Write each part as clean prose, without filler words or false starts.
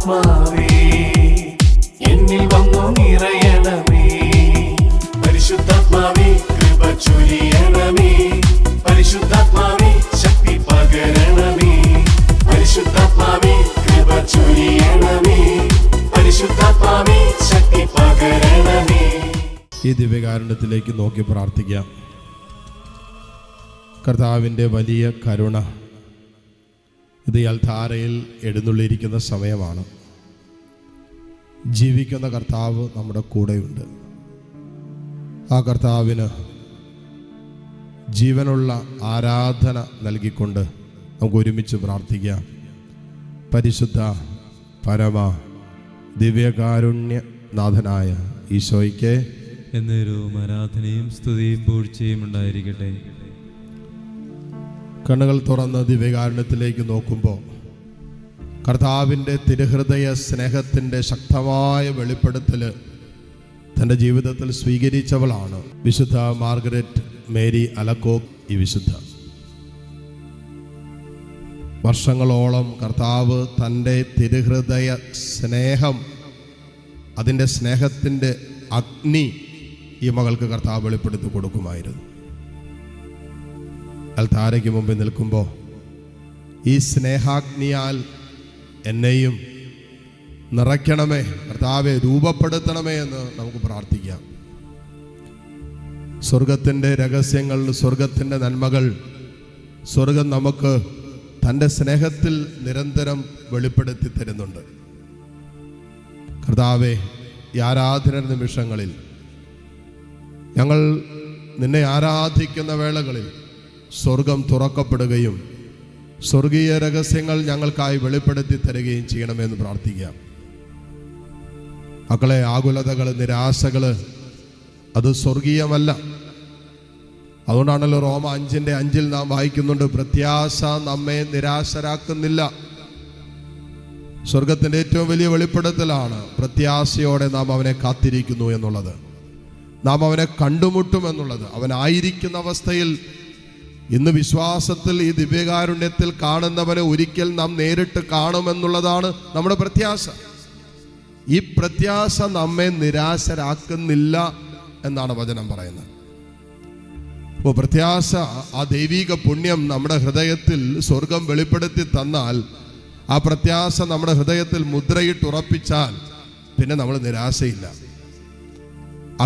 പരിശുദ്ധാത്മാവേ എന്നിൽ വന്നു നിറയണമേ. പരിശുദ്ധാത്മാവേ കൃപ ചൊരിയണമേ. പരിശുദ്ധാത്മാവേ ശക്തി പകരണമേ. പരിശുദ്ധാത്മാവേ കൃപ ചൊരിയണമേ. പരിശുദ്ധാത്മാവേ ശക്തി പകരണമേ. ഈ ദിവ്യകാരുണ്യത്തിലേക്ക് നോക്കി പ്രാർത്ഥിക്കാം. കർത്താവിൻ്റെ വലിയ കരുണ ഇത് അൽത്താരയിൽ എഴുന്നള്ളിയിരിക്കുന്ന സമയമാണ്. ജീവിക്കുന്ന കർത്താവ് നമ്മുടെ കൂടെയുണ്ട്. ആ കർത്താവിന് ജീവനുള്ള ആരാധന നൽകിക്കൊണ്ട് നമുക്ക് ഒരുമിച്ച് പ്രാർത്ഥിക്കാം. പരിശുദ്ധ പരമ ദിവ്യകാരുണ്യനാഥനായ ഈശോയ്ക്ക് എന്നേരവും ആരാധനയും സ്തുതിയും പൂഴ്ചയും ഉണ്ടായിരിക്കട്ടെ. കണ്ണുകൾ തുറന്ന് ദിവ്യകാരുണ്യത്തിലേക്ക് നോക്കുമ്പോൾ കർത്താവിൻ്റെ തിരുഹൃദയ സ്നേഹത്തിൻ്റെ ശക്തമായ വെളിപ്പെടുത്തൽ തൻ്റെ ജീവിതത്തിൽ സ്വീകരിച്ചവളാണ് വിശുദ്ധ മാർഗരറ്റ് മേരി അലക്കോക്ക്. ഈ വിശുദ്ധ വർഷങ്ങളോളം കർത്താവ് തൻ്റെ തിരുഹൃദയ സ്നേഹം, അതിൻ്റെ സ്നേഹത്തിൻ്റെ അഗ്നി ഈ മകൾക്ക് കർത്താവ് വെളിപ്പെടുത്തി കൊടുക്കുമായിരുന്നു. അൽത്താരയ്ക്ക് മുമ്പിൽ നിൽക്കുമ്പോൾ ഈ സ്നേഹാഗ്നിയാൽ എന്നെയും നിറയ്ക്കണമേ കർത്താവെ, രൂപപ്പെടുത്തണമേ എന്ന് നമുക്ക് പ്രാർത്ഥിക്കാം. സ്വർഗത്തിൻ്റെ രഹസ്യങ്ങൾ, സ്വർഗത്തിൻ്റെ നന്മകൾ സ്വർഗം നമുക്ക് തൻ്റെ സ്നേഹത്തിൽ നിരന്തരം വെളിപ്പെടുത്തി തരുന്നുണ്ട്. കർത്താവെ, ഈ ആരാധന നിമിഷങ്ങളിൽ ഞങ്ങൾ നിന്നെ ആരാധിക്കുന്ന വേളകളിൽ സ്വർഗം തുറക്കപ്പെടുകയും സ്വർഗീയ രഹസ്യങ്ങൾ ഞങ്ങൾക്കായി വെളിപ്പെടുത്തി തരികയും ചെയ്യണമെന്ന് പ്രാർത്ഥിക്കാം. മക്കളെ, ആകുലതകൾ, നിരാശകൾ അത് സ്വർഗീയമല്ല. അതുകൊണ്ടാണല്ലോ റോമ 5:5 നാം വായിക്കുന്നുണ്ട്, പ്രത്യാശ നമ്മെ നിരാശരാക്കുന്നില്ല. സ്വർഗത്തിൻ്റെ ഏറ്റവും വലിയ വെളിപ്പെടുത്തലാണ് പ്രത്യാശയോടെ നാം അവനെ കാത്തിരിക്കുന്നു എന്നുള്ളത്, നാം അവനെ കണ്ടുമുട്ടും എന്നുള്ളത്. അവനായിരിക്കുന്ന അവസ്ഥയിൽ ഇന്ന് വിശ്വാസത്തിൽ ഈ ദിവ്യകാരുണ്യത്തിൽ കാണുന്നവനെ ഒരിക്കൽ നാം നേരിട്ട് കാണുമെന്നുള്ളതാണ് നമ്മുടെ പ്രത്യാശ. ഈ പ്രത്യാശ നമ്മെ നിരാശരാക്കുന്നില്ല എന്നാണ് വചനം പറയുന്നത്. അപ്പോൾ പ്രത്യാശ, ആ ദൈവിക പുണ്യം നമ്മുടെ ഹൃദയത്തിൽ സ്വർഗം വെളിപ്പെടുത്തി തന്നാൽ, ആ പ്രത്യാശ നമ്മുടെ ഹൃദയത്തിൽ മുദ്രയിട്ടുറപ്പിച്ചാൽ പിന്നെ നമ്മൾ നിരാശയില്ല.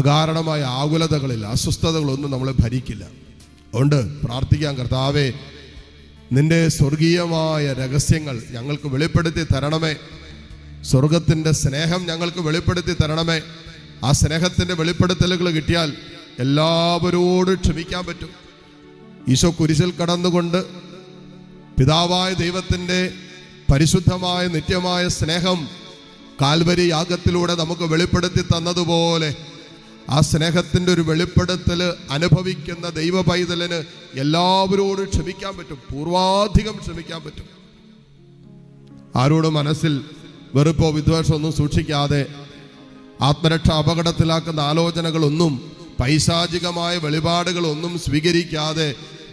അകാരണമായ ആകുലതകളില്ല, അസ്വസ്ഥതകളൊന്നും നമ്മളെ ഭരിക്കില്ല. അതുകൊണ്ട് പ്രാർത്ഥിക്കാം, കർത്താവേ, നിന്റെ സ്വർഗീയമായ രഹസ്യങ്ങൾ ഞങ്ങൾക്ക് വെളിപ്പെടുത്തി തരണമേ. സ്വർഗത്തിൻ്റെ സ്നേഹം ഞങ്ങൾക്ക് വെളിപ്പെടുത്തി തരണമേ. ആ സ്നേഹത്തിൻ്റെ വെളിപ്പെടുത്തലുകൾ കിട്ടിയാൽ എല്ലാവരോടും ക്ഷമിക്കാൻ പറ്റും. ഈശോ കുരിശിൽ കടന്നുകൊണ്ട് പിതാവായ ദൈവത്തിൻ്റെ പരിശുദ്ധമായ നിത്യമായ സ്നേഹം കാൽവരി യാഗത്തിലൂടെ നമുക്ക് വെളിപ്പെടുത്തി തന്നതുപോലെ ആ സ്നേഹത്തിൻ്റെ ഒരു വെളിപ്പെടുത്തൽ അനുഭവിക്കുന്ന ദൈവ പൈതലിന് എല്ലാവരോടും ക്ഷമിക്കാൻ പറ്റും, പൂർവാധികം ക്ഷമിക്കാൻ പറ്റും. ആരോടും മനസ്സിൽ വെറുപ്പോ വിദ്വേഷമൊന്നും സൂക്ഷിക്കാതെ, ആത്മരക്ഷ അപകടത്തിലാക്കുന്ന ആലോചനകളൊന്നും, പൈശാചികമായ വെളിപാടുകളൊന്നും സ്വീകരിക്കാതെ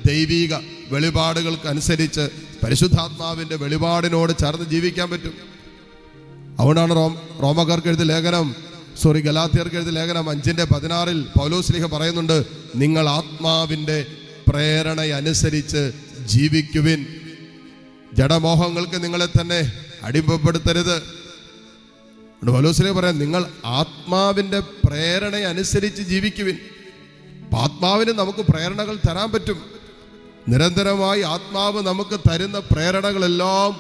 ദൈവിക വെളിപാടുകൾക്കനുസരിച്ച് പരിശുദ്ധാത്മാവിൻ്റെ വെളിപാടിനോട് ചേർന്ന് ജീവിക്കാൻ പറ്റും. അതുകൊണ്ടാണ് ഗലാത്യർക്ക് എഴുതിയ ലേഖനം 5:16 പൗലോസ് പറയുന്നുണ്ട്, നിങ്ങൾ ആത്മാവിൻ്റെ പ്രേരണയനുസരിച്ച് ജീവിക്കുവിൻ, ജഡമോഹങ്ങൾക്ക് നിങ്ങളെ തന്നെ അടിമപ്പെടുത്തരുത്. പൗലോസ് പറയാം, നിങ്ങൾ ആത്മാവിൻ്റെ പ്രേരണയനുസരിച്ച് ജീവിക്കുവിൻ. ആത്മാവിന് നമുക്ക് പ്രേരണകൾ തരാൻ പറ്റും. നിരന്തരമായി ആത്മാവ് നമുക്ക് തരുന്ന പ്രേരണകളെല്ലാം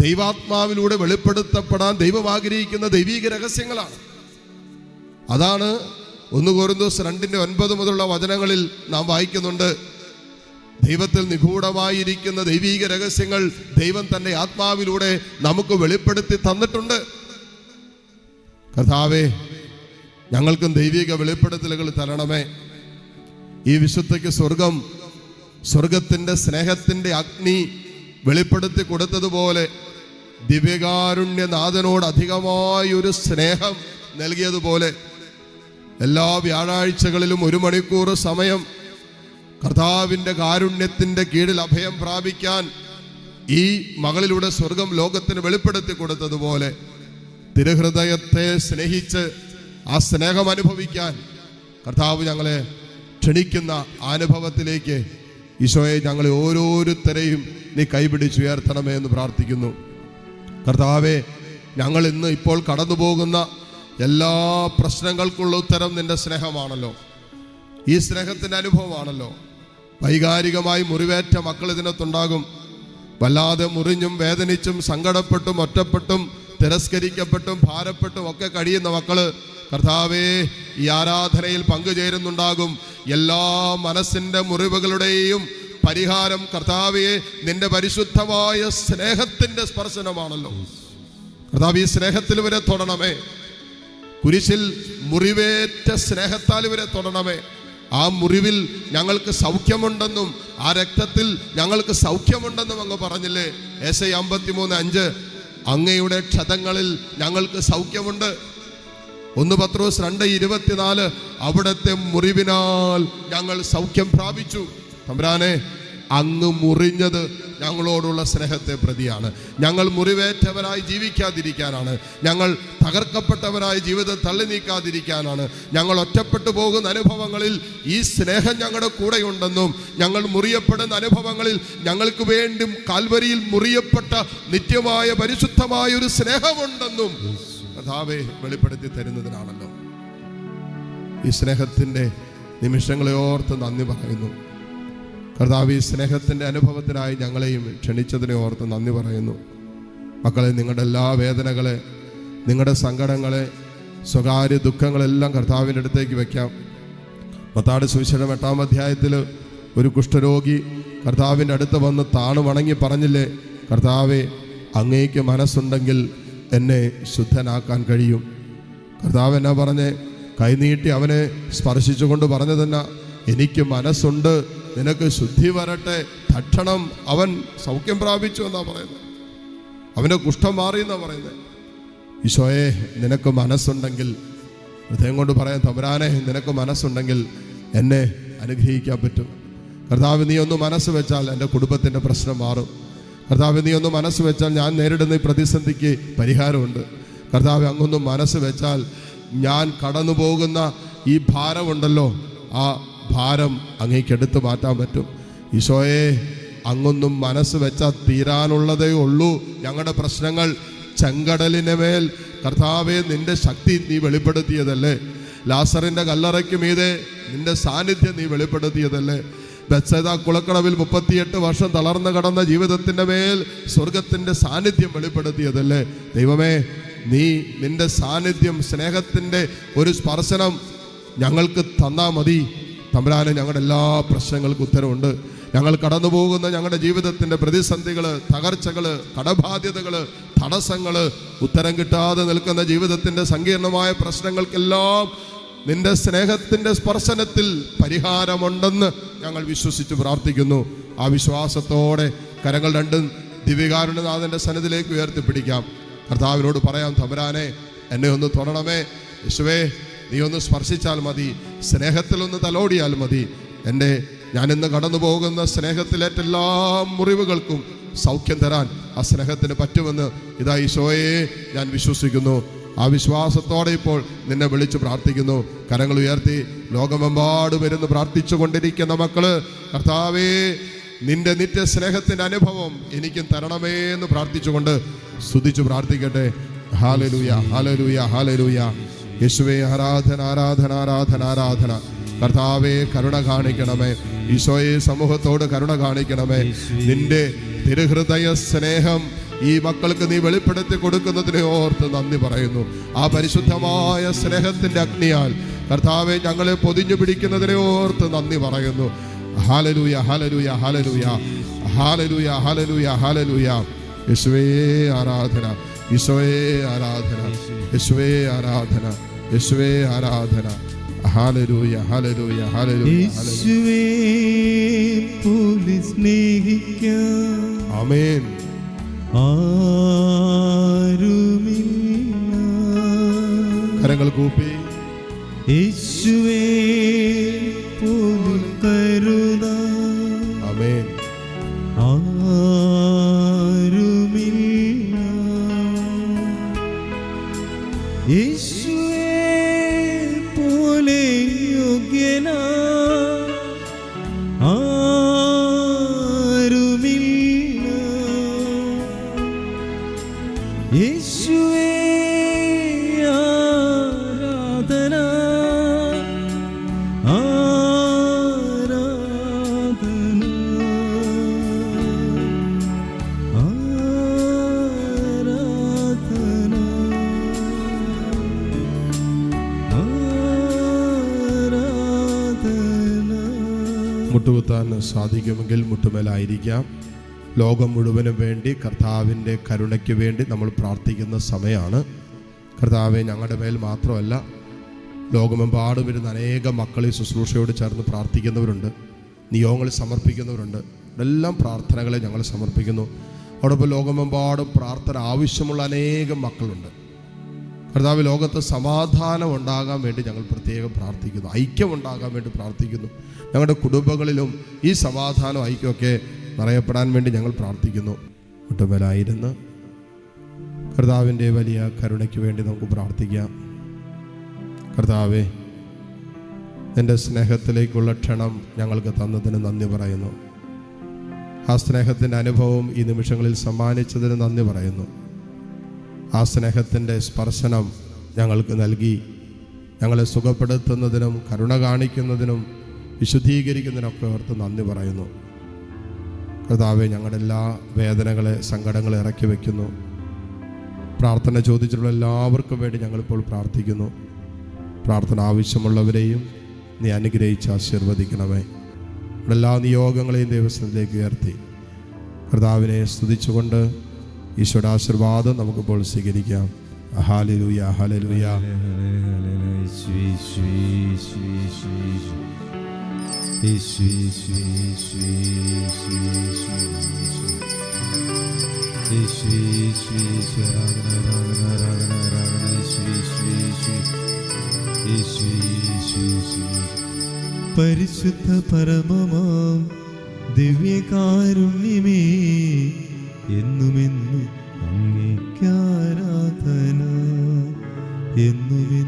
ദൈവാത്മാവിലൂടെ വെളിപ്പെടുത്തപ്പെടാൻ ദൈവം ആഗ്രഹിക്കുന്ന ദൈവീക രഹസ്യങ്ങളാണ്. അതാണ് 1 കൊരിന്തോസ് 2:9 മുതലുള്ള വചനങ്ങളിൽ നാം വായിക്കുന്നുണ്ട്. ദൈവത്തിൽ നിഗൂഢമായിരിക്കുന്ന ദൈവീക രഹസ്യങ്ങൾ ദൈവം തന്റെ ആത്മാവിലൂടെ നമുക്ക് വെളിപ്പെടുത്തി തന്നിട്ടുണ്ട്. കർത്താവേ, ഞങ്ങൾക്കും ദൈവിക വെളിപ്പെടുത്തലുകൾ തരണമേ. ഈ വിശുദ്ധയ്ക്ക് സ്വർഗത്തിൻ്റെ സ്നേഹത്തിൻ്റെ അഗ്നി വെളിപ്പെടുത്തി കൊടുത്തതുപോലെ ദിവ്യകാരുണ്യനാഥനോട് അധികമായൊരു സ്നേഹം നൽകിയതുപോലെ എല്ലാ വ്യാഴാഴ്ചകളിലും 1 മണിക്കൂർ സമയം കർത്താവിൻ്റെ കാരുണ്യത്തിൻ്റെ കീഴിൽ അഭയം പ്രാപിക്കാൻ ഈ മകളിലൂടെ സ്വർഗം ലോകത്തിന് വെളിപ്പെടുത്തി കൊടുത്തതുപോലെ തിരുഹൃദയത്തെ സ്നേഹിച്ച് ആ സ്നേഹം അനുഭവിക്കാൻ കർത്താവ് ഞങ്ങളെ ക്ഷണിക്കുന്ന അനുഭവത്തിലേക്ക് ഈശോയെ ഞങ്ങളെ ഓരോരുത്തരെയും നീ കൈപിടിച്ചുയർത്തണമേ എന്ന് പ്രാർത്ഥിക്കുന്നു. കർത്താവെ, ഞങ്ങൾ ഇന്ന് ഇപ്പോൾ കടന്നു പോകുന്ന എല്ലാ പ്രശ്നങ്ങൾക്കുള്ള ഉത്തരം നിന്റെ സ്നേഹമാണല്ലോ. ഈ സ്നേഹത്തിൻ്റെ അനുഭവമാണല്ലോ. വൈകാരികമായി മുറിവേറ്റ മക്കൾ ഇതിനകത്തുണ്ടാകും. വല്ലാതെ മുറിഞ്ഞും വേദനിച്ചും സങ്കടപ്പെട്ടും ഒറ്റപ്പെട്ടും തിരസ്കരിക്കപ്പെട്ടും ഭാരപ്പെട്ടും ഒക്കെ കഴിയുന്ന മക്കള് കർത്താവേ ഈ ആരാധനയിൽ പങ്കുചേരുന്നുണ്ടാകും. എല്ലാ മനസ്സിൻ്റെ മുറിവുകളുടെയും പരിഹാരം കർത്താവേ നിന്റെ പരിശുദ്ധമായ സ്നേഹത്തിൻ്റെ സ്പർശനമാണല്ലോ. കർത്താവ് ഈ സ്നേഹത്തിൽ ഇവരെ തൊടണമേ. കുരിശിൽ മുറിവേറ്റ സ്നേഹത്താൽ ഇവരെ തൊടണമേ. ആ മുറിവിൽ ഞങ്ങൾക്ക് സൗഖ്യമുണ്ടെന്നും ആ രക്തത്തിൽ ഞങ്ങൾക്ക് സൗഖ്യമുണ്ടെന്നും അങ്ങ് പറഞ്ഞില്ലേ? യേശയ്യ 53:5 അങ്ങയുടെ ക്ഷതങ്ങളിൽ ഞങ്ങൾക്ക് സൗഖ്യമുണ്ട്. 1 പത്രോസ് 2:24 അവിടുത്തെ മുറിവിനാൽ ഞങ്ങൾ സൗഖ്യം പ്രാപിച്ചു. തമ്പുരാനെ, അങ്ങ് മുറിഞ്ഞത് ഞങ്ങളോടുള്ള സ്നേഹത്തെ പ്രതിയാണ്. ഞങ്ങൾ മുറിവേറ്റവരായി ജീവിക്കാതിരിക്കാനാണ്. ഞങ്ങൾ തകർക്കപ്പെട്ടവരായി ജീവിതം തള്ളി നീക്കാതിരിക്കാനാണ്. ഞങ്ങൾ ഒറ്റപ്പെട്ടു പോകുന്ന അനുഭവങ്ങളിൽ ഈ സ്നേഹം ഞങ്ങളുടെ കൂടെയുണ്ടെന്നും ഞങ്ങൾ മുറിയപ്പെടുന്ന അനുഭവങ്ങളിൽ ഞങ്ങൾക്ക് വേണ്ടി കാൽവരിയിൽ മുറിയപ്പെട്ട നിത്യമായ പരിശുദ്ധമായ ഒരു സ്നേഹമുണ്ടെന്നും കർത്താവേ വെളിപ്പെടുത്തി തരുന്നതിനാണല്ലോ. ഈ സ്നേഹത്തിൻ്റെ നിമിഷങ്ങളെ ഓർത്ത് നന്ദി പറയുന്നു. കർത്താവ് ഈ സ്നേഹത്തിൻ്റെ അനുഭവത്തിനായി ഞങ്ങളെയും ക്ഷണിച്ചതിനെ ഓർത്ത് നന്ദി പറയുന്നു. മക്കളെ, നിങ്ങളുടെ എല്ലാ വേദനകളെ, നിങ്ങളുടെ സങ്കടങ്ങളെ, സ്വകാര്യ ദുഃഖങ്ങളെല്ലാം കർത്താവിൻ്റെ അടുത്തേക്ക് വയ്ക്കാം. മത്തായിയുടെ സുവിശേഷം 8-ാം അധ്യായത്തിൽ ഒരു കുഷ്ഠരോഗി കർത്താവിൻ്റെ അടുത്ത് വന്ന് താണു വണങ്ങി പറഞ്ഞില്ലേ, കർത്താവെ, അങ്ങേക്ക് മനസ്സുണ്ടെങ്കിൽ എന്നെ ശുദ്ധനാക്കാൻ കഴിയും. കർത്താവ് എന്നാ പറഞ്ഞേ? കൈനീട്ടി അവനെ സ്പർശിച്ചുകൊണ്ട് പറഞ്ഞു തന്നെ, എനിക്ക് മനസ്സുണ്ട്, നിനക്ക് ശുദ്ധി വരട്ടെ. തക്ഷണം അവൻ സൗഖ്യം പ്രാപിച്ചു എന്നാ പറയുന്നത്. അവൻ്റെ കുഷ്ഠം മാറി എന്നാ പറയുന്നത്. ഈശോയെ, നിനക്ക് മനസ്സുണ്ടെങ്കിൽ, ഹൃദയം കൊണ്ട് പറയാൻ, തമ്പുരാനെ, നിനക്ക് മനസ്സുണ്ടെങ്കിൽ എന്നെ അനുഗ്രഹിക്കാൻ പറ്റും. കർത്താവ്, നീ ഒന്ന് മനസ്സ് വെച്ചാൽ എൻ്റെ കുടുംബത്തിൻ്റെ പ്രശ്നം മാറും. കർത്താവ്, നീ ഒന്ന് മനസ്സ് വെച്ചാൽ ഞാൻ നേരിടുന്ന ഈ പ്രതിസന്ധിക്ക് പരിഹാരമുണ്ട്. കർത്താവ്, അങ്ങൊന്ന് മനസ്സ് വെച്ചാൽ ഞാൻ കടന്നു പോകുന്ന ഈ ഭാരമുണ്ടല്ലോ, ആ ഭാരം അങ്ങേക്ക് എടുത്തു മാറ്റാൻ പറ്റും. ഈശോയെ, അങ്ങൊന്നും മനസ്സ് വെച്ചാൽ തീരാനുള്ളതേ ഉള്ളൂ ഞങ്ങളുടെ പ്രശ്നങ്ങൾ. ചെങ്കടലിന് മേൽ കർത്താവെ നിന്റെ ശക്തി നീ വെളിപ്പെടുത്തിയതല്ലേ? ലാസറിന്റെ കല്ലറയ്ക്ക് മീതെ നിന്റെ സാന്നിധ്യം നീ വെളിപ്പെടുത്തിയതല്ലേ? ബെത്സേദ കുളക്കടവിൽ 38 വർഷം തളർന്നു കടന്ന ജീവിതത്തിൻ്റെ മേൽ സ്വർഗത്തിൻ്റെ സാന്നിധ്യം വെളിപ്പെടുത്തിയതല്ലേ? ദൈവമേ, നീ നിന്റെ സാന്നിധ്യം, സ്നേഹത്തിൻ്റെ ഒരു സ്പർശനം ഞങ്ങൾക്ക് തന്നാ മതി. തമ്പുരാനെ, ഞങ്ങളുടെ എല്ലാ പ്രശ്നങ്ങൾക്കും ഉത്തരവുണ്ട്. ഞങ്ങൾ കടന്നു പോകുന്ന ഞങ്ങളുടെ ജീവിതത്തിൻ്റെ പ്രതിസന്ധികൾ, തകർച്ചകൾ, കടബാധ്യതകൾ, തടസ്സങ്ങൾ, ഉത്തരം കിട്ടാതെ നിൽക്കുന്ന ജീവിതത്തിൻ്റെ സങ്കീർണമായ പ്രശ്നങ്ങൾക്കെല്ലാം നിന്റെ സ്നേഹത്തിൻ്റെ സ്പർശനത്തിൽ പരിഹാരമുണ്ടെന്ന് ഞങ്ങൾ വിശ്വസിച്ച് പ്രാർത്ഥിക്കുന്നു. ആ വിശ്വാസത്തോടെ കരങ്ങൾ രണ്ടും ദിവ്യകാരുണ്യനാഥൻ്റെ സന്നിധിയിലേക്ക് ഉയർത്തിപ്പിടിക്കാം. കർത്താവിനോട് പറയാം, തമ്പുരാനെ, എന്നെ ഒന്ന് തൊടണമേ. യേശുവേ, നീ ഒന്ന് സ്പർശിച്ചാൽ മതി, സ്നേഹത്തിലൊന്ന് തലോടിയാൽ മതി. ഞാനിന്ന് കടന്നു പോകുന്ന സ്നേഹത്തിലേറ്റെല്ലാ മുറിവുകൾക്കും സൗഖ്യം തരാൻ ആ സ്നേഹത്തിന് പറ്റുമെന്ന് ഇതാ ഈശോയെ ഞാൻ വിശ്വസിക്കുന്നു. ആ വിശ്വാസത്തോടെ ഇപ്പോൾ നിന്നെ വിളിച്ച് പ്രാർത്ഥിക്കുന്നു. കരങ്ങൾ ഉയർത്തി ലോകമെമ്പാടും വരുന്ന് പ്രാർത്ഥിച്ചു കൊണ്ടിരിക്കുന്ന മക്കള്, കർത്താവേ, നിന്റെ നിത്യ സ്നേഹത്തിൻ്റെ അനുഭവം എനിക്കും തരണമേ എന്ന് പ്രാർത്ഥിച്ചുകൊണ്ട് സ്തുതിച്ചു പ്രാർത്ഥിക്കട്ടെ. Hallelujah, hallelujah, hallelujah. യേശുവേ, ആരാധന, ആരാധന, ആരാധന, ആരാധന. കർത്താവേ, കരുണ കാണിക്കണമേ. ഈശോയെ, സമൂഹത്തോട് കരുണ കാണിക്കണമേ. നിന്റെ തിരുഹൃദയ സ്നേഹം ഈ മക്കൾക്ക് നീ വെളിപ്പെടുത്തി കൊടുക്കുന്നതിനെ ഓർത്ത് നന്ദി പറയുന്നു. ആ പരിശുദ്ധമായ സ്നേഹത്തിന്റെ അഗ്നിയാൽ കർത്താവെ ഞങ്ങളെ പൊതിഞ്ഞു പിടിക്കുന്നതിനെ ഓർത്ത് നന്ദി പറയുന്നു. Hallelujah, hallelujah, hallelujah, hallelujah, hallelujah, hallelujah. യേശുവേ ആരാധന, ഈശോയെ ആരാധന, യേശുവേ ആരാധന, യേശുവേ ആരാധന. Hallelujah, hallelujah, hallelujah. യേശുവേ പോലെ സ്നേഹിക്കാൻ ആമേൻ. ആരുമില്ല. കരങ്ങൾ കൂപ്പി യേശുവേ പോലെ കരുണ. ആമേൻ. ആരുമില്ല. യേശുവേ പോലെ യോഗ്യനാ ആരുമില്ല. യേശുവേ ആരാധന ആരാധന ആരാധന ആരാധന. മുട്ടുകുത്താൻ സാധിക്കുമെങ്കിൽ മുട്ടുമേലായിരിക്കാം. ലോകം മുഴുവനും വേണ്ടി കർത്താവിൻ്റെ കരുണയ്ക്ക് വേണ്ടി നമ്മൾ പ്രാർത്ഥിക്കുന്ന സമയമാണ്. കർത്താവെ, ഞങ്ങളുടെ മേൽ മാത്രമല്ല, ലോകമെമ്പാടും വരുന്ന അനേകം മക്കൾ ഈ ശുശ്രൂഷയോട് ചേർന്ന് പ്രാർത്ഥിക്കുന്നവരുണ്ട്, നിയോഗങ്ങൾ സമർപ്പിക്കുന്നവരുണ്ട്. എല്ലാം പ്രാർത്ഥനകളെ ഞങ്ങൾ സമർപ്പിക്കുന്നു. അതോടൊപ്പം ലോകമെമ്പാടും പ്രാർത്ഥന ആവശ്യമുള്ള അനേകം മക്കളുണ്ട്. കർത്താവ്, ലോകത്ത് സമാധാനം ഉണ്ടാകാൻ വേണ്ടി ഞങ്ങൾ പ്രത്യേകം പ്രാർത്ഥിക്കുന്നു, ഐക്യം ഉണ്ടാകാൻ വേണ്ടി പ്രാർത്ഥിക്കുന്നു. ഞങ്ങളുടെ കുടുംബങ്ങളിലും ഈ സമാധാനം ഐക്യമൊക്കെ നിറയപ്പെടാൻ വേണ്ടി ഞങ്ങൾ പ്രാർത്ഥിക്കുന്നു. മുട്ടുമേലായിരുന്ന് കർത്താവിൻ്റെ വലിയ കരുണയ്ക്ക് വേണ്ടി നമുക്ക് പ്രാർത്ഥിക്കാം. കർത്താവേ, നിൻ്റെ സ്നേഹത്തിലേക്കുള്ള ക്ഷണം ഞങ്ങൾക്ക് തന്നതിന് നന്ദി പറയുന്നു. ആ സ്നേഹത്തിൻ്റെ അനുഭവം ഈ നിമിഷങ്ങളിൽ സമ്മാനിച്ചതിന് നന്ദി പറയുന്നു. ആ സ്നേഹത്തിൻ്റെ സ്പർശനം ഞങ്ങൾക്ക് നൽകി ഞങ്ങളെ സുഖപ്പെടുത്തുന്നതിനും കരുണ കാണിക്കുന്നതിനും വിശുദ്ധീകരിക്കുന്നതിനൊക്കെ ഓർത്ത് നന്ദി പറയുന്നു. കർത്താവെ, ഞങ്ങളുടെ എല്ലാ വേദനകളെ സങ്കടങ്ങളെ ഇറക്കി വയ്ക്കുന്നു. പ്രാർത്ഥന ചോദിച്ചിട്ടുള്ള എല്ലാവർക്കും വേണ്ടി ഞങ്ങളിപ്പോൾ പ്രാർത്ഥിക്കുന്നു. പ്രാർത്ഥന ആവശ്യമുള്ളവരെയും നീ അനുഗ്രഹിച്ച് ആശീർവദിക്കണമേ. എല്ലാ നിയോഗങ്ങളെയും ദൈവസ്ഥത്തിലേക്ക് ഉയർത്തി കർത്താവിനെ സ്തുതിച്ചുകൊണ്ട് ഈശോയുടെ ആശീർവാദം നമുക്കിപ്പോൾ സ്വീകരിക്കാം. Hallelujah, hallelujah. പരിശുദ്ധ പരമമാം ദിവ്യകാരുണ്യമേ, എന്നുമെന്നും അങ്ങേയ്ക്കാരാധന, എന്നുമെന്നും